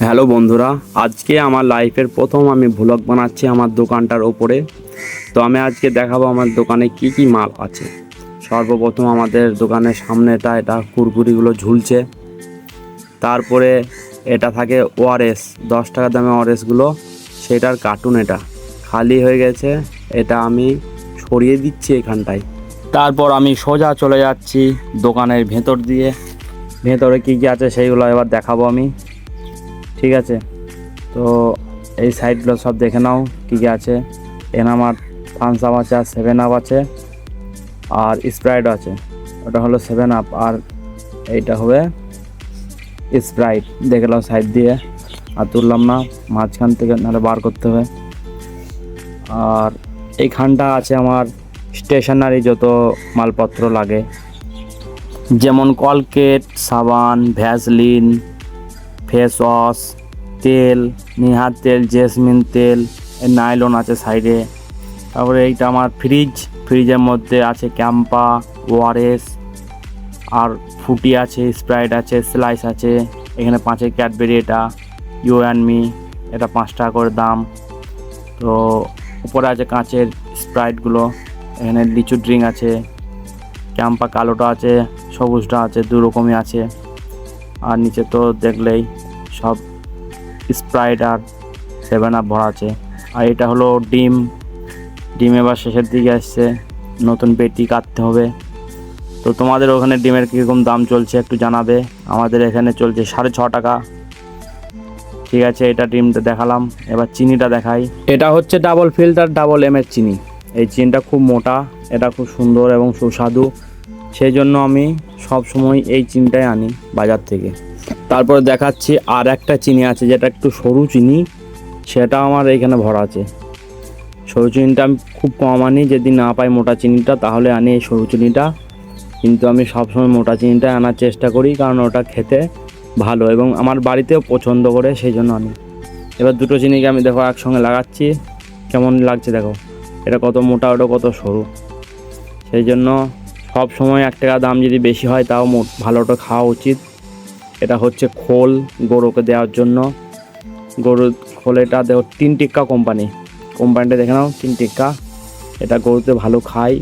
Hello বন্ধুরা, আজকে আমার লাইফের প্রথম আমি ভ্লগ বানাচ্ছি আমার দোকানটার ওপরে। তো আমি আজকে দেখাবো আমার দোকানে কি কি মাল আছে। সর্বপ্রথম আমাদের দোকানের সামনেটা এটা কুরকুরিগুলো ঝুলছে। তারপরে এটা থাকে ওআরএস, 10 টাকা দামে ওআরএসগুলো, সেটার কার্টুন এটা খালি হয়ে গেছে, এটা আমি সরিয়ে দিচ্ছি এখানটায়। তারপর আমি সোজা চলে যাচ্ছি দোকানের ভেতর দিয়ে। ভেতরে কী কী আছে সেইগুলো এবার দেখাবো আমি, ঠিক আছে? তো এই সাইডগুলো সব দেখে নাও কী কী আছে। এখানে আমার থামস আপ আছে, আর 7 আপ আছে, আর স্প্রাইট আছে। ওটা হলো 7 আপ, আর এইটা হবে স্প্রাইট। দেখে নাও সাইড দিয়ে, আর তুললাম না, মাঝখান থেকে নাহলে বার করতে হবে। আর এইখানটা আছে আমার স্টেশনারি যত মালপত্র লাগে, যেমন কলগেট, সাবান, ভ্যাসলিন, ফেস ওয়াশ, তেল, নিহার তেল, জেসমিন তেল, নাইলন আছে সাইডে। তারপরে এইটা আমার ফ্রিজের মধ্যে আছে ক্যাম্পা, ওআরএস, আর ফুটি আছে, স্প্রাইট আছে, স্লাইস আছে। এখানে 5-এর ক্যাডবেরি, এটা ইউ অ্যান্ড মি, এটা 5 টাকা করে দাম। তো উপরে আছে কাঁচের স্প্রাইটগুলো। এখানে লিচু ড্রিঙ্ক আছে, ক্যাম্পা কালোটা আছে, সবুজটা আছে, দু রকমই আছে। আর নিচে তো দেখলেই সব স্প্রাইট আর 7 আপ ভরা আছে। আর এটা হলো ডিম এবার শেষের দিকে আসছে, নতুন পেটি কাটতে হবে। তো তোমাদের ওখানে ডিমের কীরকম দাম চলছে একটু জানাবে। আমাদের এখানে চলছে 6.5 টাকা। ঠিক আছে, এটা ডিমটা দেখালাম, এবার চিনিটা দেখাই। এটা হচ্ছে ডাবল ফিল্টার ডাবল এমের চিনি। এই চিনিটা খুব মোটা, এটা খুব সুন্দর এবং সুস্বাদু, সেই জন্য আমি সব সময় এই চিনিটাই আনি বাজার থেকে। তারপরে দেখাচ্ছি আর একটা চিনি আছে, যেটা একটু সরু চিনি, সেটা আমার এইখানে ভরা আছে। সরু চিনিটা আমি খুব কম আনি, যদি না পাই মোটা চিনিটা তাহলে আনি এই সরু চিনিটা। কিন্তু আমি সবসময় মোটা চিনিটা আনার চেষ্টা করি, কারণ ওটা খেতে ভালো এবং আমার বাড়িতেও পছন্দ করে, সেই জন্য আনি। এবার দুটো চিনিকে আমি দেখো একসঙ্গে লাগাচ্ছি, কেমন লাগছে দেখো, এটা কত মোটা, ওটা কত সরু। সেই জন্য সব সময় 1 টাকা দাম যদি বেশি হয় তাও ভালোটা খাওয়া উচিত। এটা হচ্ছে খোল গরুকে দেওয়ার জন্য, গরুর খোল। এটা দেখো টিনটিক্কা কোম্পানিটা দেখে নাও, টিনটিক্কা। এটা গরুতে ভালো খায়।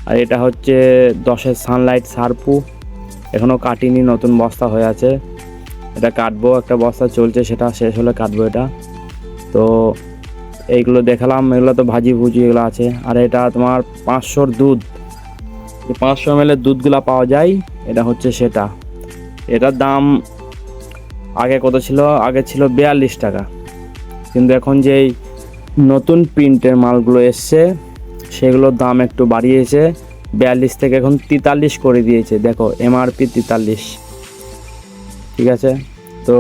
আর এটা হচ্ছে 10-এর সানলাইট সারপু, এখনও কাটিনি, নতুন বস্তা হয়ে আছে, এটা কাটবো। একটা বস্তা চলছে, সেটা শেষ হলে কাটবো এটা। তো এইগুলো দেখালাম, এগুলো তো ভাজি ভুজি এগুলো আছে। আর এটা তোমার 500-র দুধ, 500 ml দুধগুলা পাওয়া যায়, এটা হচ্ছে সেটা। এটার দাম আগে কত ছিল? আগে ছিল 42 টাকা, কিন্তু এখন যেই নতুন প্রিন্টের মালগুলো এসছে সেগুলোর দাম একটু বাড়িয়েছে, 42 থেকে এখন 43 করে দিয়েছে। দেখো এমআরপি 43, ঠিক আছে? তো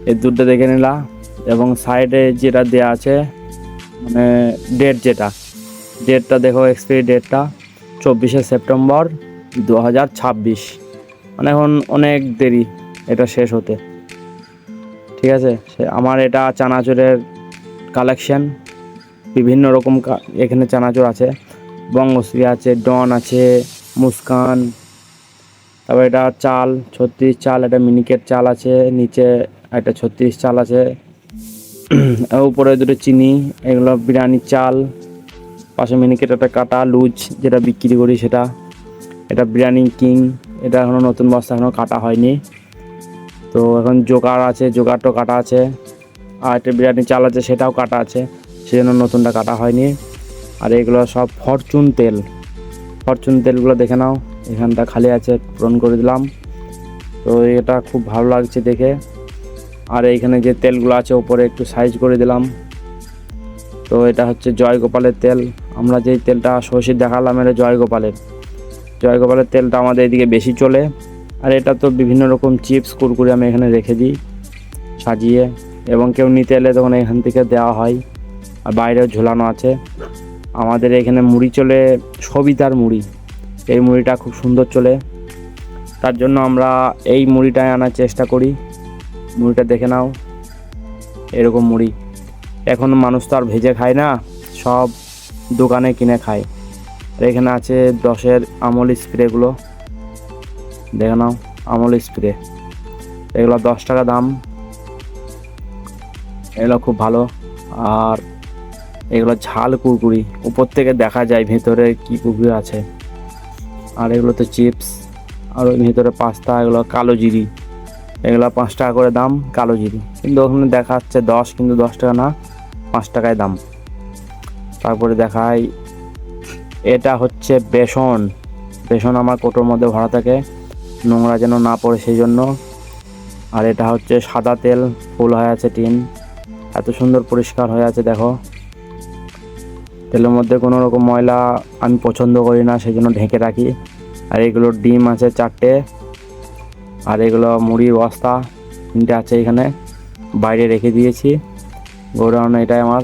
এই দুধটা দেখে নিলা, এবং সাইডে যেটা দেয়া আছে মানে ডেটটা দেখো, এক্সপায়ারি ডেটটা 24শে সেপ্টেম্বর 2026, মানে এখন অনেক দেরি এটা শেষ হতে, ঠিক আছে? আমার এটা চানাচুরের কালেকশন, বিভিন্ন রকম এখানে চানাচুর আছে, বঙ্গশ্রী আছে, ডন আছে, মুস্কান। তারপর এটা চাল 36 চাল, এটা মিনিকেট চাল আছে, নিচে একটা 36 চাল আছে, উপরে দুটো চিনি, এগুলো বিরিয়ানির চাল। পাশে মিনিকেট একটা কাটা লুজ, যেটা বিক্রি করি সেটা। এটা বিরিয়ানি কিং, এটা এখনও নতুন বস্তা, এখনও কাটা হয়নি। তো এখন জোগাড় আছে, জোগাড়টাও কাটা আছে। আর একটা বিরিয়ানি চাল আছে, সেটাও কাটা আছে, সেজন্য নতুনটা কাটা হয়নি। আর এগুলো সব ফরচুন তেলগুলো দেখে নাও, এখানটা খালি আছে, পূরণ করে দিলাম। তো এটা খুব ভালো লাগছে দেখে। আর এইখানে যে তেলগুলো আছে ওপরে একটু সাইজ করে দিলাম। তো এটা হচ্ছে জয়গোপালের তেল, আমরা যেই তেলটা সর্ষের দেখালাম এটা জয়গোপালের তেলটা আমাদের এদিকে বেশি চলে। আর এটা তো বিভিন্ন রকম চিপস কুরকুরে আমি এখানে রেখে দিই সাজিয়ে, এবং কেউ নিতে এলে তখন এখান থেকে দেওয়া হয়। আর বাইরেও ঝোলানো আছে। আমাদের এখানে মুড়ি চলে, সবিতার মুড়ি, এই মুড়িটা খুব সুন্দর চলে, তার জন্য আমরা এই মুড়িটাই আনার চেষ্টা করি। মুড়িটা দেখে নাও, এরকম মুড়ি। এখন মানুষ তো আর ভেজে খায় না, সব দোকানে কিনে খায়। আর এখানে আছে 10-এর আমল স্প্রেগুলো, দেখে নাও, আমল স্প্রে, এগুলো 10 টাকা দাম। এগুলো খুব ভালো। আর এগুলো ঝাল কুরকুরি, উপর থেকে দেখা যায় ভেতরে কি কুরকুরি আছে। আর এগুলো তো চিপস। আর ওই ভিতরে পাস্তা, এগুলো কালো জিরি, এগুলো 5 টাকা করে দাম কালো জিরি, কিন্তু ওখানে দেখা যাচ্ছে 10, কিন্তু 10 টাকা না, 5 টাকায় দাম। তারপরে দেখাই, এটা হচ্ছে বেসন। বেসন আমার কোটোর মধ্যে ভরা থাকে, নোংরা যেন না পড়ে সেই জন্য। আর এটা হচ্ছে সাদা তেল, ফুল হয়ে আছে টিন, এত সুন্দর পরিষ্কার হয়ে আছে দেখো। তেলের মধ্যে কোনো রকম ময়লা আমি পছন্দ করি না, সেই জন্য ঢেকে রাখি। আর এগুলো ডিম আছে 4টে। আর এগুলো মুড়ির বস্তা 3টে আছে এখানে, বাইরে রেখে দিয়েছি গোডাউনে। এটাই আমার।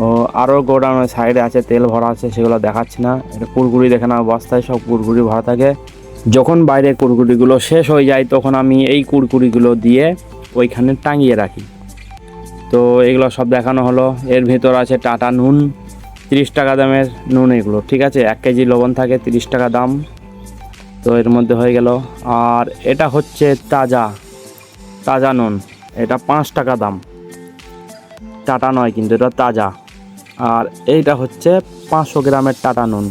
ও আরও গোডাউনের সাইডে আছে, তেল ভরা আছে, সেগুলো দেখাচ্ছি না। এটা কুরকুরি দেখে না, বস্তায় সব কুরকুরি ভরা থাকে। যখন বাইরে কুরকুরিগুলো শেষ হয়ে যায় তখন আমি এই কুরকুরিগুলো দিয়ে ওইখানে টাঙিয়ে রাখি। তো এগুলো সব দেখানো হলো। এর ভিতর আছে টাটা নুন, 30 টাকা দামের নুন এগুলো, ঠিক আছে। 1 কেজি লবণ থাকে, 30 টাকা দাম। তো এর মধ্যে হয়ে গেল। আর এটা হচ্ছে তাজা তাজা নুন, এটা 5 টাকা দাম, টাটা নয় কিন্তু এটা তাজা। আর এইটা হচ্ছে 500 গ্রামের টাটা নুন,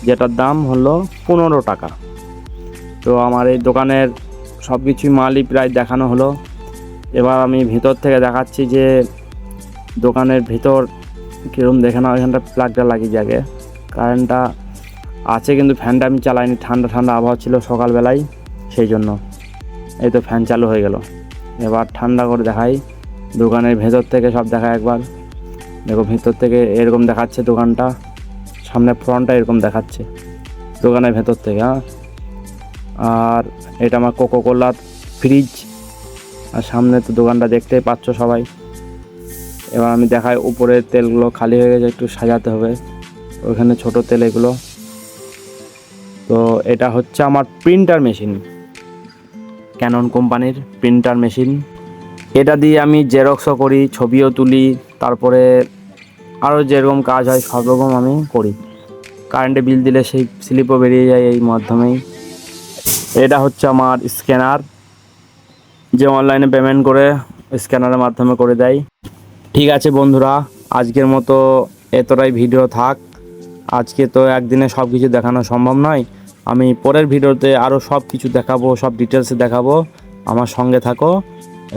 যেটার দাম হলো 15 টাকা। তো আমার এই দোকানের সব কিছুই মালই প্রায় দেখানো হলো। এবার আমি ভিতর থেকে দেখাচ্ছি যে দোকানের ভিতর কীরকম দেখে না। ওইখানটা প্লাগটা লাগিয়ে যাবে, কারেন্টটা আছে কিন্তু ফ্যানটা আমি চালাইনি, ঠান্ডা ঠান্ডা আবহাওয়া ছিল সকালবেলায়, সেই জন্য। এই তো ফ্যান চালু হয়ে গেল। এবার ঠান্ডা করে দেখাই দোকানের ভেতর থেকে, সব দেখায় একবার। দেখো ভিতর থেকে এরকম দেখাচ্ছে দোকানটা, সামনে ফ্রন্টটা এরকম দেখাচ্ছে দোকানের ভেতর থেকে। হ্যাঁ, আর এটা আমার কোকোকোলার ফ্রিজ। আর সামনে তো দোকানটা দেখতেই পাচ্ছ সবাই। এবার আমি দেখাই উপরের তেলগুলো খালি হয়ে গেছে, একটু সাজাতে হবে, ওইখানে ছোট তেল এগুলো। তো এটা হচ্ছে আমার প্রিন্টার মেশিন, ক্যানন কোম্পানির প্রিন্টার মেশিন। এটা দিয়ে আমি জেরক্সও করি, ছবিও তুলি, তারপরে আরও যেরকম কাজ হয় সব রকম আমি করি। কারেন্টে বিল দিলে সেই স্লিপও বেরিয়ে যায় এই মাধ্যমেই। এটা হচ্ছে আমার স্ক্যানার, যে অনলাইনে পেমেন্ট করে স্ক্যানারের মাধ্যমে করে দেয়। ঠিক আছে বন্ধুরা, আজকের মতো এতটাই ভিডিও থাক। আজকে তো একদিনে সব কিছু দেখানো সম্ভব নয়, আমি পরের ভিডিওতে আরও সব কিছু দেখাবো, সব ডিটেলসে দেখাবো। আমার সঙ্গে থাকো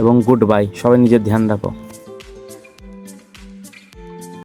এবং গুড বাই, সবাই নিজের ধ্যান রাখো।